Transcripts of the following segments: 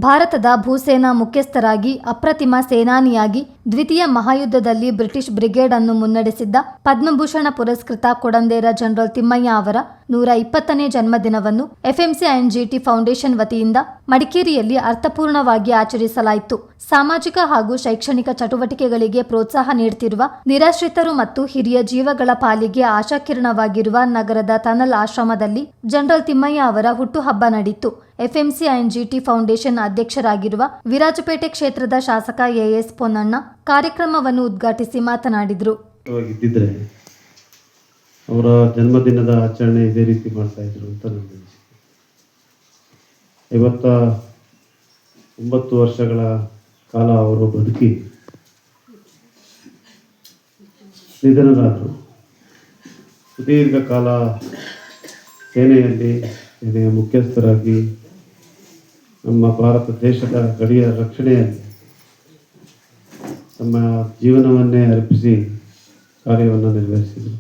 ಭಾರತದ ಭೂಸೇನಾ ಮುಖ್ಯಸ್ಥರಾಗಿ ಅಪ್ರತಿಮ ಸೇನಾನಿಯಾಗಿ ದ್ವಿತೀಯ ಮಹಾಯುದ್ಧದಲ್ಲಿ ಬ್ರಿಟಿಷ್ ಬ್ರಿಗೇಡ್ ಅನ್ನು ಮುನ್ನಡೆಸಿದ್ದ ಪದ್ಮಭೂಷಣ ಪುರಸ್ಕೃತ ಕೊಡಂದೇರ ಜನರಲ್ ತಿಮ್ಮಯ್ಯ ಅವರ 120ನೇ ಜನ್ಮದಿನವನ್ನು ಎಫ್ಎಂಸಿ ಅಂಡ್ ಜಿಟಿ ಫೌಂಡೇಶನ್ ವತಿಯಿಂದ ಮಡಿಕೇರಿಯಲ್ಲಿ ಅರ್ಥಪೂರ್ಣವಾಗಿ ಆಚರಿಸಲಾಯಿತು. ಸಾಮಾಜಿಕ ಹಾಗೂ ಶೈಕ್ಷಣಿಕ ಚಟುವಟಿಕೆಗಳಿಗೆ ಪ್ರೋತ್ಸಾಹ ನೀಡುತ್ತಿರುವ ನಿರಾಶ್ರಿತರು ಮತ್ತು ಹಿರಿಯ ಜೀವಗಳ ಪಾಲಿಗೆ ಆಶಾಕಿರಣವಾಗಿರುವ ನಗರದ ತನಲ್ ಆಶ್ರಮದಲ್ಲಿ ಜನರಲ್ ತಿಮ್ಮಯ್ಯ ಅವರ ಹುಟ್ಟುಹಬ್ಬ ನಡೆಯಿತು. ಎಫ್ಎಂಸಿ ಅಂಡ್ ಜಿಟಿ ಫೌಂಡೇಶನ್ ಅಧ್ಯಕ್ಷರಾಗಿರುವ ವಿರಾಜಪೇಟೆ ಕ್ಷೇತ್ರದ ಶಾಸಕ ಎಎಸ್ ಪೊನ್ನಣ್ಣ ಕಾರ್ಯಕ್ರಮವನ್ನು ಉದ್ಘಾಟಿಸಿ ಮಾತನಾಡಿದರು. ಅವರ ಜನ್ಮದಿನದ ಆಚರಣೆ ಇದೇ ರೀತಿ ಮಾಡ್ತಾ ಇದ್ರು ಅಂತ ನನಗೆ ಅನಿಸಿಕೆ. 59 ವರ್ಷಗಳ ಕಾಲ ಅವರು ಬದುಕಿ ನಿಧನರಾದರು. ಸುದೀರ್ಘ ಕಾಲ ಸೇನೆಯ ಮುಖ್ಯಸ್ಥರಾಗಿ ನಮ್ಮ ಭಾರತ ದೇಶದ ಗಡಿಯ ರಕ್ಷಣೆಯಲ್ಲಿ ತಮ್ಮ ಜೀವನವನ್ನೇ ಅರ್ಪಿಸಿ ಕಾರ್ಯವನ್ನು ನಿರ್ವಹಿಸಿದರು.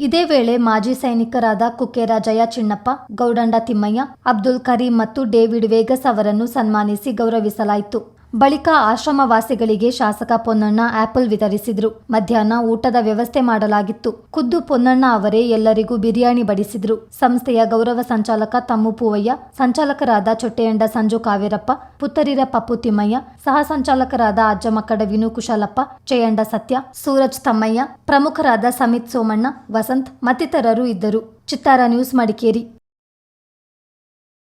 ಇದೇ ವೇಳೆ ಮಾಜಿ ಸೈನಿಕರಾದ ಕುಕ್ಕೇರ ಜಯ ಚಿಣ್ಣಪ್ಪ, ಗೌಡಂಡ ತಿಮ್ಮಯ್ಯ, ಅಬ್ದುಲ್ ಕರೀಂ ಮತ್ತು ಡೇವಿಡ್ ವೇಗಸ್ ಅವರನ್ನು ಸನ್ಮಾನಿಸಿ ಗೌರವಿಸಲಾಯಿತು. ಬಳಿಕ ಆಶ್ರಮವಾಸಿಗಳಿಗೆ ಶಾಸಕ ಪೊನ್ನಣ್ಣ ಆಪಲ್ ವಿತರಿಸಿದರು. ಮಧ್ಯಾಹ್ನ ಊಟದ ವ್ಯವಸ್ಥೆ ಮಾಡಲಾಗಿತ್ತು. ಖುದ್ದು ಪೊನ್ನಣ್ಣ ಅವರೇ ಎಲ್ಲರಿಗೂ ಬಿರಿಯಾನಿ ಬಡಿಸಿದ್ರು. ಸಂಸ್ಥೆಯ ಗೌರವ ಸಂಚಾಲಕ ತಮ್ಮು ಪೂವಯ್ಯ, ಸಂಚಾಲಕರಾದ ಚೊಟ್ಟೆಯಂಡ ಸಂಜು ಕಾವೇರಪ್ಪ, ಪುತ್ತರಿರ ಪಪ್ಪು ತಿಮ್ಮಯ್ಯ, ಸಹ ಸಂಚಾಲಕರಾದ ಅಜ್ಜಮಕ್ಕಡ ವಿನು ಕುಶಾಲಪ್ಪ, ಚೇಯಂಡ ಸತ್ಯ, ಸೂರಜ್ ತಮ್ಮಯ್ಯ, ಪ್ರಮುಖರಾದ ಸಮಿತ್ ಸೋಮಣ್ಣ, ವಸಂತ್ ಮತ್ತಿತರರು ಇದ್ದರು. ಚಿತ್ತಾರ ನ್ಯೂಸ್, ಮಡಿಕೇರಿ.